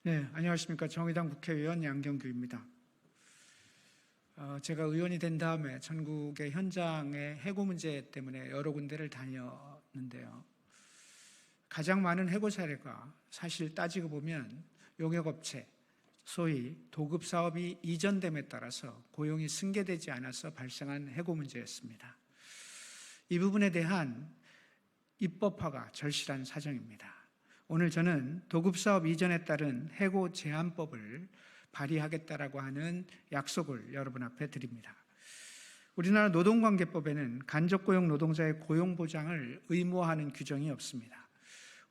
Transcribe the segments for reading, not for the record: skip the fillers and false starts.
네, 안녕하십니까. 정의당 국회의원 양경규입니다. 제가 의원이 된 다음에 전국의 현장의 해고 문제 때문에 여러 군데를 다녔는데요. 가장 많은 해고 사례가 사실 따지고 보면 용역업체, 소위 도급사업이 이전됨에 따라서 고용이 승계되지 않아서 발생한 해고 문제였습니다. 이 부분에 대한 입법화가 절실한 사정입니다. 오늘 저는 도급사업 이전에 따른 해고 제한법을 발의하겠다라고 하는 약속을 여러분 앞에 드립니다. 우리나라 노동관계법에는 간접고용 노동자의 고용보장을 의무화하는 규정이 없습니다.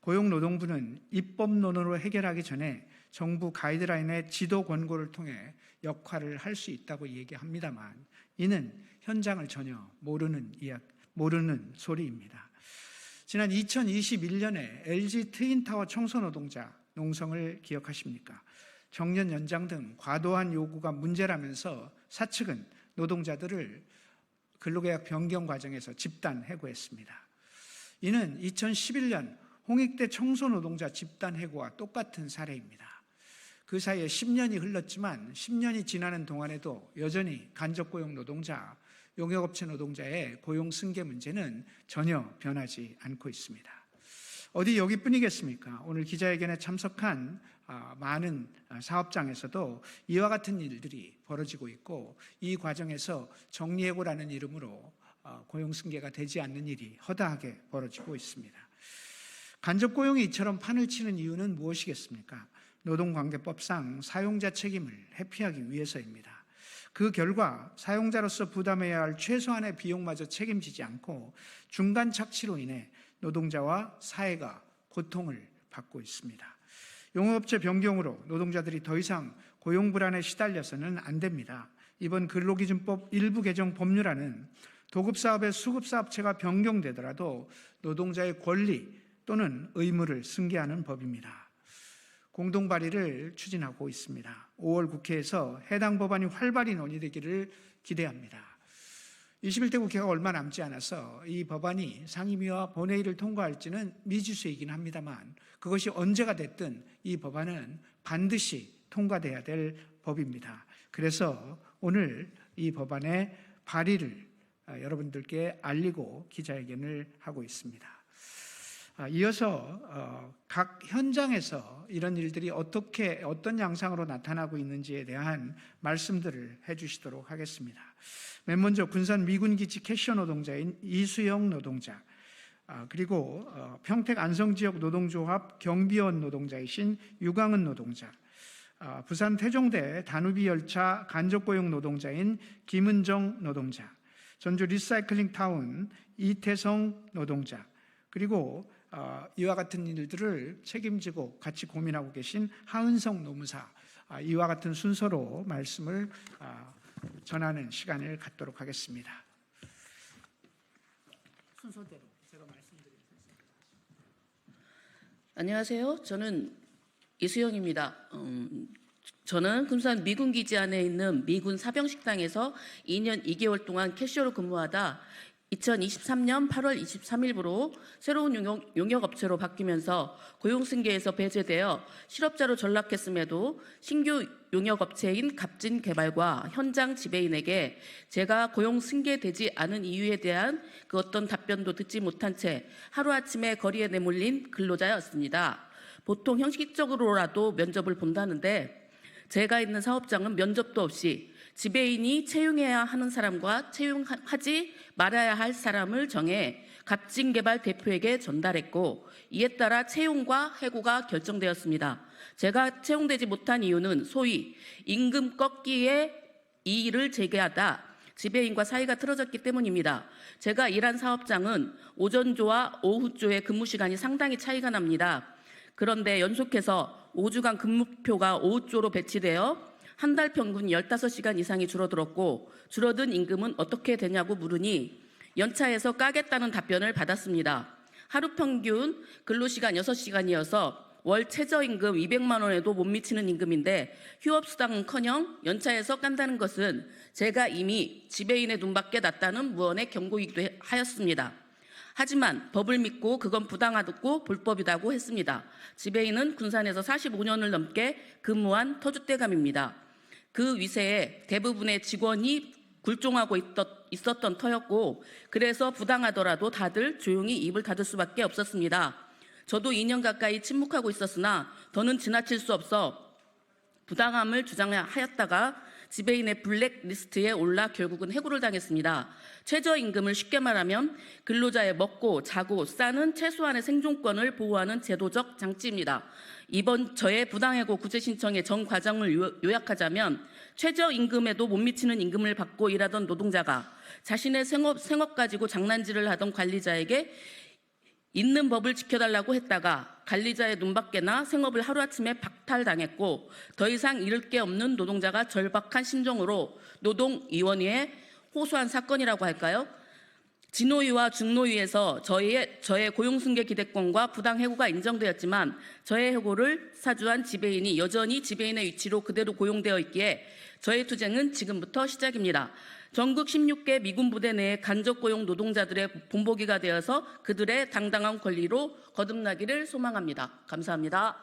고용노동부는 입법론으로 해결하기 전에 정부 가이드라인의 지도 권고를 통해 역할을 할 수 있다고 얘기합니다만 이는 현장을 전혀 모르는 소리입니다. 지난 2021년에 LG 트윈타워 청소노동자 농성을 기억하십니까? 정년 연장 등 과도한 요구가 문제라면서 사측은 노동자들을 근로계약 변경 과정에서 집단 해고했습니다. 이는 2011년 홍익대 청소노동자 집단 해고와 똑같은 사례입니다. 그 사이에 10년이 흘렀지만 10년이 지나는 동안에도 여전히 간접고용 노동자, 용역업체 노동자의 고용 승계 문제는 전혀 변하지 않고 있습니다. 어디 여기뿐이겠습니까? 오늘 기자회견에 참석한 많은 사업장에서도 이와 같은 일들이 벌어지고 있고 이 과정에서 정리해고라는 이름으로 고용 승계가 되지 않는 일이 허다하게 벌어지고 있습니다. 간접고용이 이처럼 판을 치는 이유는 무엇이겠습니까? 노동관계법상 사용자 책임을 회피하기 위해서입니다. 그 결과 사용자로서 부담해야 할 최소한의 비용마저 책임지지 않고 중간 착취로 인해 노동자와 사회가 고통을 받고 있습니다. 용역업체 변경으로 노동자들이 더 이상 고용 불안에 시달려서는 안 됩니다. 이번 근로기준법 일부 개정 법률안은 도급사업의 수급사업체가 변경되더라도 노동자의 권리 또는 의무를 승계하는 법입니다. 공동 발의를 추진하고 있습니다. 5월 국회에서 해당 법안이 활발히 논의되기를 기대합니다. 21대 국회가 얼마 남지 않아서 이 법안이 상임위와 본회의를 통과할지는 미지수이긴 합니다만 그것이 언제가 됐든 이 법안은 반드시 통과돼야 될 법입니다. 그래서 오늘 이 법안의 발의를 여러분들께 알리고 기자회견을 하고 있습니다. 이어서 각 현장에서 이런 일들이 어떤 양상으로 나타나고 있는지에 대한 말씀들을 해주시도록 하겠습니다. 맨 먼저 군산 미군기지 캐셔 노동자인 이수영 노동자, 그리고 평택 안성지역 노동조합 경비원 노동자이신 유강은 노동자, 부산 태종대 다누비 열차 간접고용 노동자인 김은정 노동자, 전주 리사이클링 타운 이태성 노동자, 그리고 이와 같은 일들을 책임지고 같이 고민하고 계신 하은성 노무사, 이와 같은 순서로 말씀을 전하는 시간을 갖도록 하겠습니다. 순서대로 제가 말씀드리겠습니다. 안녕하세요. 저는 이수영입니다. 저는 군산 미군기지 안에 있는 미군 사병식당에서 2년 2개월 동안 캐셔로 근무하다 2023년 8월 23일부로 새로운 용역업체로 바뀌면서 고용승계에서 배제되어 실업자로 전락했음에도 신규 용역업체인 갑진개발과 현장 지배인에게 제가 고용승계되지 않은 이유에 대한 그 어떤 답변도 듣지 못한 채 하루아침에 거리에 내몰린 근로자였습니다. 보통 형식적으로라도 면접을 본다는데 제가 있는 사업장은 면접도 없이 지배인이 채용해야 하는 사람과 채용하지 말아야 할 사람을 정해 갑진개발 대표에게 전달했고 이에 따라 채용과 해고가 결정되었습니다. 제가 채용되지 못한 이유는 소위 임금 꺾기에 이의를 제기하다 지배인과 사이가 틀어졌기 때문입니다. 제가 일한 사업장은 오전조와 오후조의 근무시간이 상당히 차이가 납니다. 그런데 연속해서 5주간 근무표가 오후조로 배치되어 한 달 평균 15시간 이상이 줄어들었고 줄어든 임금은 어떻게 되냐고 물으니 연차에서 까겠다는 답변을 받았습니다. 하루 평균 근로시간 6시간이어서 월 최저임금 200만 원에도 못 미치는 임금인데 휴업수당은커녕 연차에서 깐다는 것은 제가 이미 지배인의 눈밖에 났다는 무언의 경고이기도 하였습니다. 하지만 법을 믿고 그건 부당하고 불법이라고 했습니다. 지배인은 군산에서 45년을 넘게 근무한 터줏대감입니다. 그 위세에 대부분의 직원이 굴종하고 있었던 터였고, 그래서 부당하더라도 다들 조용히 입을 닫을 수밖에 없었습니다. 저도 2년 가까이 침묵하고 있었으나 더는 지나칠 수 없어 부당함을 주장하였다가 지배인의 블랙리스트에 올라 결국은 해고를 당했습니다. 최저임금을 쉽게 말하면 근로자의 먹고 자고 싸는 최소한의 생존권을 보호하는 제도적 장치입니다. 이번 저의 부당해고 구제 신청의 전 과정을 요약하자면, 최저임금에도 못 미치는 임금을 받고 일하던 노동자가 자신의 생업 가지고 장난질을 하던 관리자에게 있는 법을 지켜달라고 했다가 관리자의 눈밖에나 생업을 하루아침에 박탈당했고, 더 이상 잃을 게 없는 노동자가 절박한 심정으로 노동위원회에 호소한 사건이라고 할까요? 진노위와 중노위에서 저의 고용승계 기대권과 부당해고가 인정되었지만, 저의 해고를 사주한 지배인이 여전히 지배인의 위치로 그대로 고용되어 있기에 저의 투쟁은 지금부터 시작입니다. 전국 16개 미군 부대 내의 간접 고용 노동자들의 본보기가 되어서 그들의 당당한 권리로 거듭나기를 소망합니다. 감사합니다.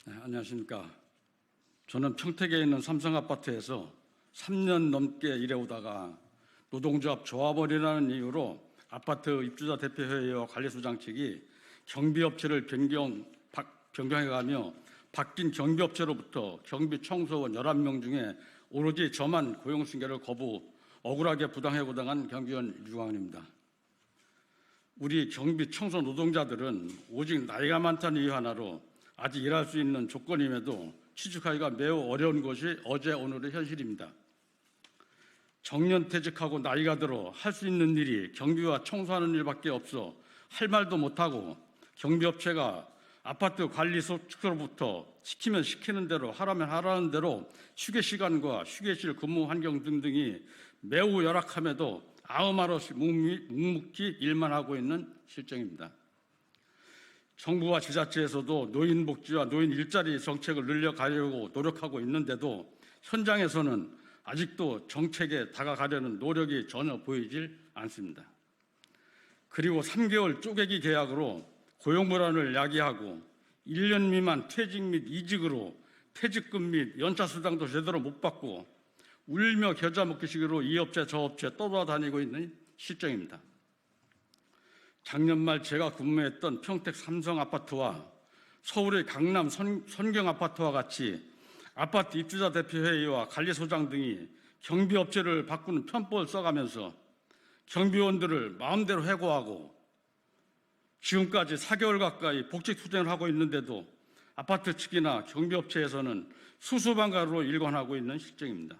네, 안녕하십니까. 저는 평택에 있는 삼성아파트에서 3년 넘게 일해오다가 노동조합 조합원이라는 이유로 아파트 입주자 대표회의와 관리소장 측이 경비업체를 변경해가며 바뀐 경비업체로부터 경비청소원 11명 중에 오로지 저만 고용승계를 거부, 억울하게 부당해고당한 경비원 유광입니다. 우리 경비청소 노동자들은 오직 나이가 많다는 이유 하나로 아직 일할 수 있는 조건임에도 취직하기가 매우 어려운 것이 어제 오늘의 현실입니다. 정년퇴직하고 나이가 들어 할 수 있는 일이 경비와 청소하는 일밖에 없어 할 말도 못하고, 경비업체가 아파트 관리소 측으로부터 시키면 시키는 대로 하라면 하라는 대로 휴게 시간과 휴게실 근무 환경 등등이 매우 열악함에도 아무 말 없이 묵묵히 일만 하고 있는 실정입니다. 정부와 지자체에서도 노인 복지와 노인 일자리 정책을 늘려가려고 노력하고 있는데도 현장에서는 아직도 정책에 다가가려는 노력이 전혀 보이질 않습니다. 그리고 3개월 쪼개기 계약으로 고용 불안을 야기하고 1년 미만 퇴직 및 이직으로 퇴직금 및 연차 수당도 제대로 못 받고 울며 겨자 먹기식으로 이 업체 저 업체 떠돌아다니고 있는 실정입니다. 작년 말 제가 근무했던 평택 삼성아파트와 서울의 강남 선경아파트와 같이 아파트 입주자 대표회의와 관리소장 등이 경비업체를 바꾸는 편법을 써가면서 경비원들을 마음대로 해고하고 지금까지 4개월 가까이 복직 투쟁을 하고 있는데도 아파트 측이나 경비업체에서는 수수방가로 일관하고 있는 실정입니다.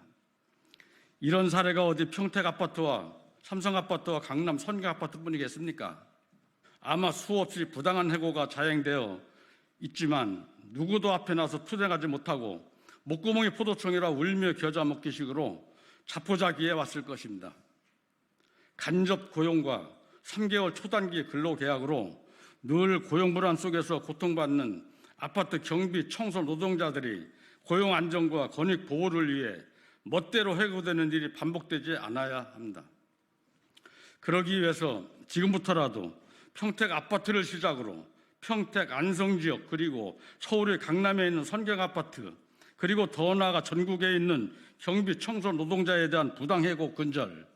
이런 사례가 어디 평택아파트와 삼성아파트와 강남 선경아파트뿐이겠습니까? 아마 수없이 부당한 해고가 자행되어 있지만 누구도 앞에 나서 투쟁하지 못하고 목구멍이 포도청이라 울며 겨자 먹기식으로 자포자기해 왔을 것입니다. 간접 고용과 3개월 초단기 근로계약으로 늘 고용 불안 속에서 고통받는 아파트 경비 청소 노동자들이 고용 안정과 권익 보호를 위해 멋대로 해고되는 일이 반복되지 않아야 합니다. 그러기 위해서 지금부터라도 평택 아파트를 시작으로 평택 안성 지역, 그리고 서울의 강남에 있는 선경아파트, 그리고 더 나아가 전국에 있는 경비 청소 노동자에 대한 부당해고 근절,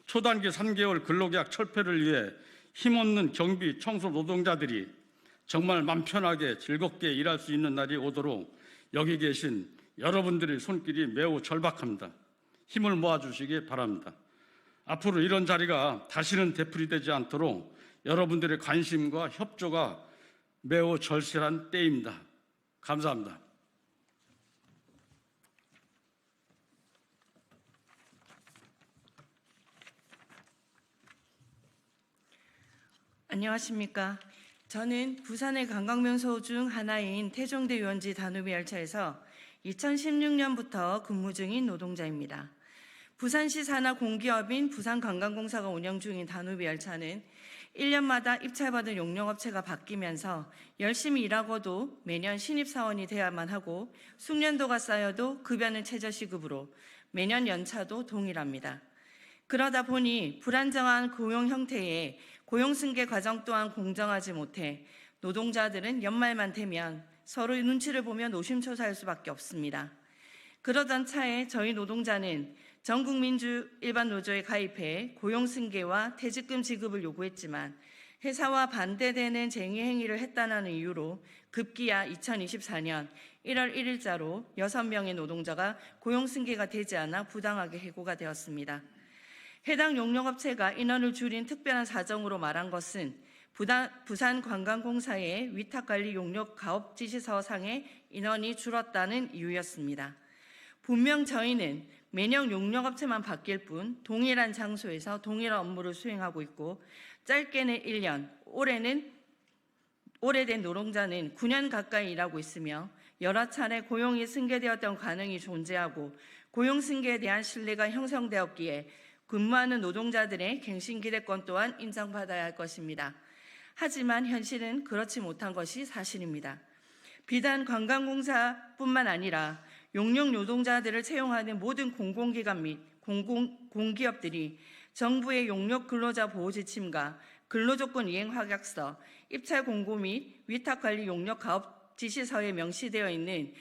초단기 3개월 근로계약 철폐를 위해 힘없는 경비 청소 노동자들이 정말 맘 편하게 즐겁게 일할 수 있는 날이 오도록 여기 계신 여러분들의 손길이 매우 절박합니다. 힘을 모아주시기 바랍니다. 앞으로 이런 자리가 다시는 되풀이되지 않도록 여러분들의 관심과 협조가 매우 절실한 때입니다. 감사합니다. 안녕하십니까. 저는 부산의 관광명소 중 하나인 태종대 유원지 다누비 열차에서 2016년부터 근무 중인 노동자입니다. 부산시 산하 공기업인 부산관광공사가 운영 중인 다누비 열차는 1년마다 입찰받은 용역업체가 바뀌면서 열심히 일하고도 매년 신입사원이 돼야만 하고 숙련도가 쌓여도 급여는 최저시급으로 매년 연차도 동일합니다. 그러다 보니 불안정한 고용 형태에 고용승계 과정 또한 공정하지 못해 노동자들은 연말만 되면 서로 눈치를 보며 노심초사할 수밖에 없습니다. 그러던 차에 저희 노동자는 전국민주 일반노조에 가입해 고용승계와 퇴직금 지급을 요구했지만 회사와 반대되는 쟁의 행위를 했다는 이유로 급기야 2024년 1월 1일자로 6명의 노동자가 고용승계가 되지 않아 부당하게 해고가 되었습니다. 해당 용역업체가 인원을 줄인 특별한 사정으로 말한 것은 부산관광공사의 위탁관리 용역 가업지시서상의 인원이 줄었다는 이유였습니다. 분명 저희는 매년 용역업체만 바뀔 뿐 동일한 장소에서 동일한 업무를 수행하고 있고 짧게는 1년, 오래된 노동자는 9년 가까이 일하고 있으며 여러 차례 고용이 승계되었던 가능이 존재하고 고용 승계에 대한 신뢰가 형성되었기에 근무하는 노동자들의 갱신 기대권 또한 인정받아야 할 것입니다. 하지만 현실은 그렇지 못한 것이 사실입니다. 비단 관광공사뿐만 아니라 용역 노동자들을 채용하는 모든 공공기관 및 공기업들이 정부의 용역 근로자 보호 지침과 근로조건 이행 확약서, 입찰 공고 및 위탁관리 용역 가업 지시서에 명시되어 있는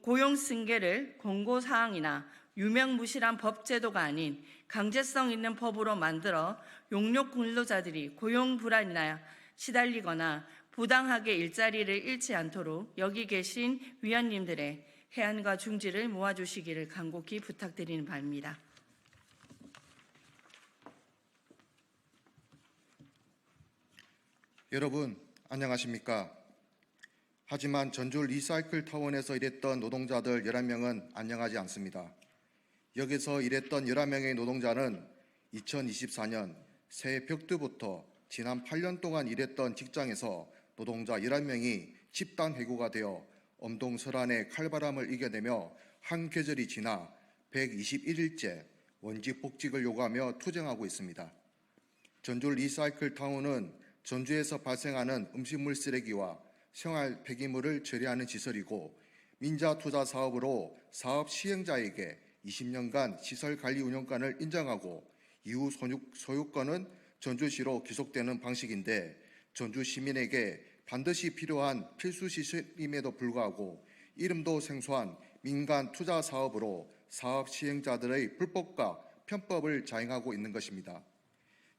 고용 승계를 권고사항이나 유명무실한 법제도가 아닌 강제성 있는 법으로 만들어 용역 근로자들이 고용 불안이나 시달리거나 부당하게 일자리를 잃지 않도록 여기 계신 위원님들의 해안과 중지를 모아주시기를 간곡히 부탁드리는 바입니다. 여러분 안녕하십니까? 하지만 전주 리사이클 타운에서 일했던 노동자들 11명은 안녕하지 않습니다. 여기서 일했던 11명의 노동자는 2024년 새해 벽두부터 지난 8년 동안 일했던 직장에서 노동자 11명이 집단 해고가 되어 엄동설안의 칼바람을 이겨내며 한 계절이 지나 121일째 원직 복직을 요구하며 투쟁하고 있습니다. 전주 리사이클 타운은 전주에서 발생하는 음식물 쓰레기와 생활 폐기물을 처리하는 시설이고 민자 투자 사업으로 사업 시행자에게 20년간 시설 관리 운영권을 인정하고 이후 소유권은 전주시로 귀속되는 방식인데 전주 시민에게 반드시 필요한 필수 시설임에도 불구하고 이름도 생소한 민간 투자 사업으로 사업 시행자들의 불법과 편법을 자행하고 있는 것입니다.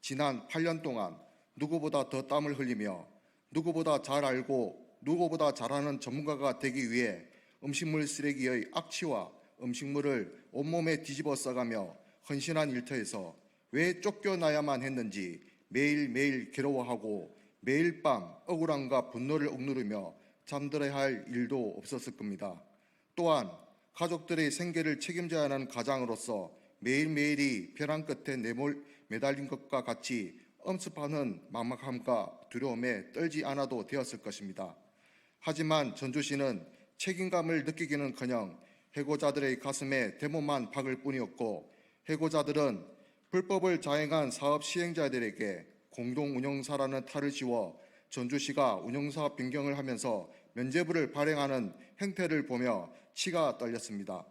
지난 8년 동안 누구보다 더 땀을 흘리며 누구보다 잘 알고 누구보다 잘하는 전문가가 되기 위해 음식물 쓰레기의 악취와 음식물을 온몸에 뒤집어 써가며 헌신한 일터에서 왜 쫓겨나야만 했는지 매일매일 괴로워하고 매일 밤 억울함과 분노를 억누르며 잠들어야 할 일도 없었을 겁니다. 또한 가족들의 생계를 책임져야 하는 가장으로서 매일매일이 벼랑 끝에 매달린 것과 같이 엄습하는 막막함과 두려움에 떨지 않아도 되었을 것입니다. 하지만 전주시는 책임감을 느끼기는커녕 해고자들의 가슴에 대못만 박을 뿐이었고 해고자들은 불법을 자행한 사업 시행자들에게 공동운영사라는 탈을 씌워 전주시가 운영사 변경을 하면서 면죄부를 발행하는 행태를 보며 치가 떨렸습니다.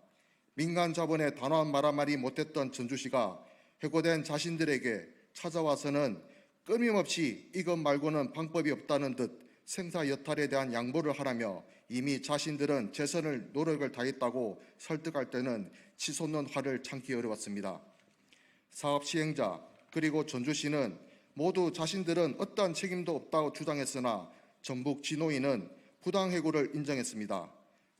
민간 자본에 단호한 말한마디 못했던 전주시가 해고된 자신들에게 찾아와서는 끊임없이 이것 말고는 방법이 없다는 듯 생사 여탈에 대한 양보를 하라며 이미 자신들은 최선을 노력을 다했다고 설득할 때는 치솟는 화를 참기 어려웠습니다. 사업 시행자 그리고 전주시는 모두 자신들은 어떠한 책임도 없다고 주장했으나 전북 진호위는 부당해고를 인정했습니다.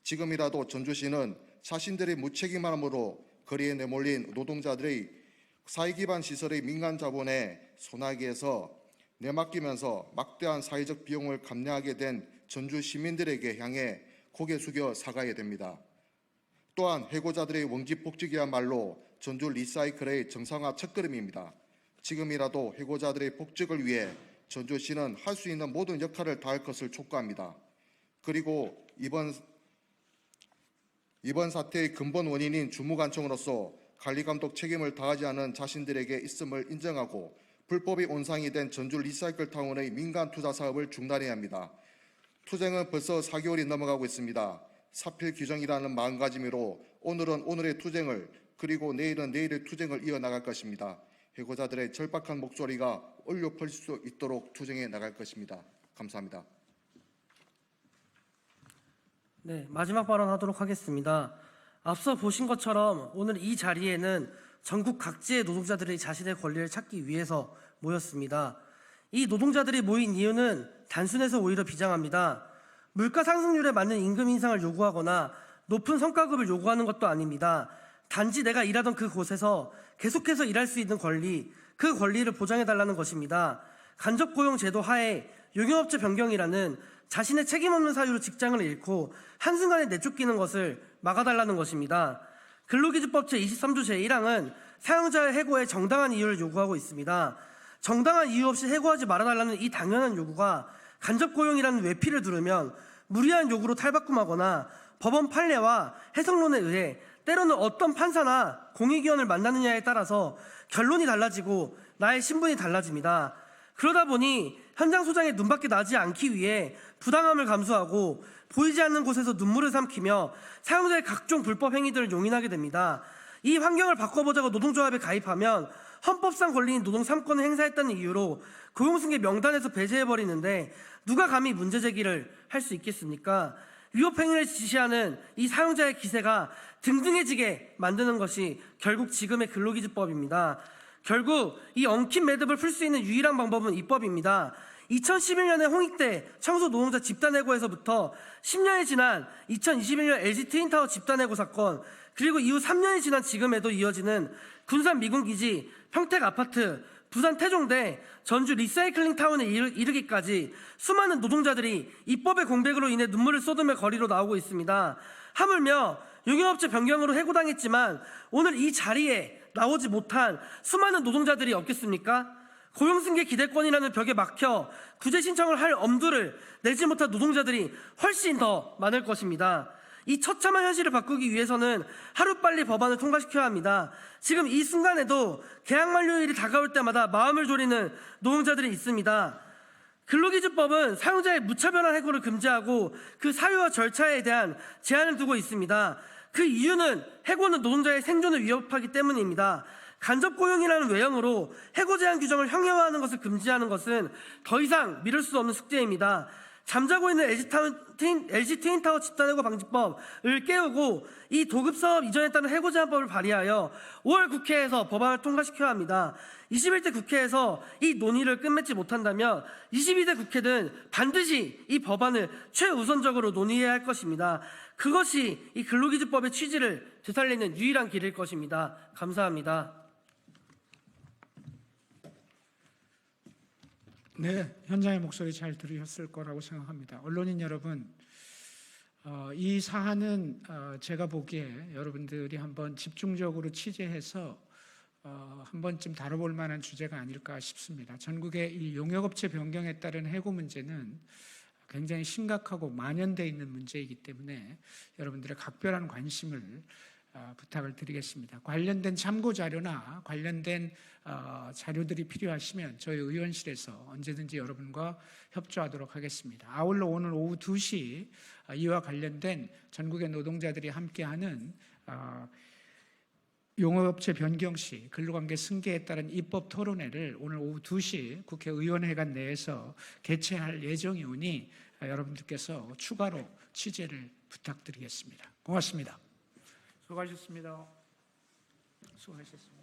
지금이라도 전주시는 자신들의 무책임함으로 거리에 내몰린 노동자들의 사회기반 시설의 민간 자본에 소나기에서 내맡기면서 막대한 사회적 비용을 감내하게 된 전주 시민들에게 향해 고개 숙여 사과해야 됩니다. 또한 해고자들의 원직 복직이야말로 전주 리사이클의 정상화 첫걸음입니다. 지금이라도 해고자들의 복직을 위해 전주시는 할 수 있는 모든 역할을 다할 것을 촉구합니다. 그리고 이번 사태의 근본 원인인 주무관청으로서 관리감독 책임을 다하지 않은 자신들에게 있음을 인정하고 불법이 온상이 된 전주 리사이클타운의 민간 투자 사업을 중단해야 합니다. 투쟁은 벌써 4개월이 넘어가고 있습니다. 사필 규정이라는 마음가짐으로 오늘은 오늘의 투쟁을 그리고 내일은 내일의 투쟁을 이어나갈 것입니다. 해고자들의 절박한 목소리가 울려 퍼질 수 있도록 투쟁해 나갈 것입니다. 감사합니다. 네, 마지막 발언하도록 하겠습니다. 앞서 보신 것처럼 오늘 이 자리에는 전국 각지의 노동자들이 자신의 권리를 찾기 위해서 모였습니다. 이 노동자들이 모인 이유는 단순해서 오히려 비장합니다. 물가 상승률에 맞는 임금 인상을 요구하거나 높은 성과급을 요구하는 것도 아닙니다. 단지 내가 일하던 그곳에서 계속해서 일할 수 있는 권리, 그 권리를 보장해달라는 것입니다. 간접고용제도 하에 용역업체 변경이라는 자신의 책임 없는 사유로 직장을 잃고 한순간에 내쫓기는 것을 막아달라는 것입니다. 근로기준법 제23조 제1항은 사용자의 해고에 정당한 이유를 요구하고 있습니다. 정당한 이유 없이 해고하지 말아달라는 이 당연한 요구가 간접고용이라는 외피를 두르면 무리한 요구로 탈바꿈하거나 법원 판례와 해석론에 의해 때로는 어떤 판사나 공익위원을 만나느냐에 따라서 결론이 달라지고 나의 신분이 달라집니다. 그러다 보니 현장 소장의 눈밖에 나지 않기 위해 부당함을 감수하고 보이지 않는 곳에서 눈물을 삼키며 사용자의 각종 불법 행위들을 용인하게 됩니다. 이 환경을 바꿔보자고 노동조합에 가입하면 헌법상 권리인 노동 3권을 행사했다는 이유로 고용승계 명단에서 배제해버리는데 누가 감히 문제 제기를 할 수 있겠습니까? 위법행위를 지시하는 이 사용자의 기세가 등등해지게 만드는 것이 결국 지금의 근로기준법입니다. 결국 이 엉킨 매듭을 풀 수 있는 유일한 방법은 입법입니다. 2011년에 홍익대 청소 노동자 집단해고에서부터 10년이 지난 2021년 LG 트윈타워 집단해고 사건, 그리고 이후 3년이 지난 지금에도 이어지는 군산 미군기지, 평택 아파트, 부산 태종대, 전주 리사이클링 타운에 이르기까지 수많은 노동자들이 입법의 공백으로 인해 눈물을 쏟으며 거리로 나오고 있습니다. 하물며 용역업체 변경으로 해고당했지만 오늘 이 자리에 나오지 못한 수많은 노동자들이 없겠습니까? 고용승계 기대권이라는 벽에 막혀 구제 신청을 할 엄두를 내지 못한 노동자들이 훨씬 더 많을 것입니다. 이 처참한 현실을 바꾸기 위해서는 하루빨리 법안을 통과시켜야 합니다. 지금 이 순간에도 계약 만료일이 다가올 때마다 마음을 졸이는 노동자들이 있습니다. 근로기준법은 사용자의 무차별한 해고를 금지하고 그 사유와 절차에 대한 제한을 두고 있습니다. 그 이유는 해고는 노동자의 생존을 위협하기 때문입니다. 간접고용이라는 외형으로 해고 제한 규정을 형해화하는 것을 금지하는 것은 더 이상 미룰 수 없는 숙제입니다. 잠자고 있는 LG 트윈타워 집단해고 방지법을 깨우고 이 도급사업 이전에 따른 해고 제한법을 발의하여 5월 국회에서 법안을 통과시켜야 합니다. 21대 국회에서 이 논의를 끝맺지 못한다면 22대 국회는 반드시 이 법안을 최우선적으로 논의해야 할 것입니다. 그것이 이 근로기준법의 취지를 되살리는 유일한 길일 것입니다. 감사합니다. 네, 현장의 목소리 잘 들으셨을 거라고 생각합니다. 언론인 여러분, 이 사안은 제가 보기에 여러분들이 한번 집중적으로 취재해서 한 번쯤 다뤄볼 만한 주제가 아닐까 싶습니다. 전국의 이 용역업체 변경에 따른 해고 문제는 굉장히 심각하고 만연되어 있는 문제이기 때문에 여러분들의 각별한 관심을 부탁을 드리겠습니다. 관련된 참고 자료나 관련된 자료들이 필요하시면 저희 의원실에서 언제든지 여러분과 협조하도록 하겠습니다. 아울러 오늘 오후 2시 이와 관련된 전국의 노동자들이 함께하는 용역업체 변경 시 근로관계 승계에 따른 입법 토론회를 오늘 오후 2시 국회의원회관 내에서 개최할 예정이 오니 여러분들께서 추가로 취재를 부탁드리겠습니다. 고맙습니다. 수고하셨습니다. 수고하셨습니다.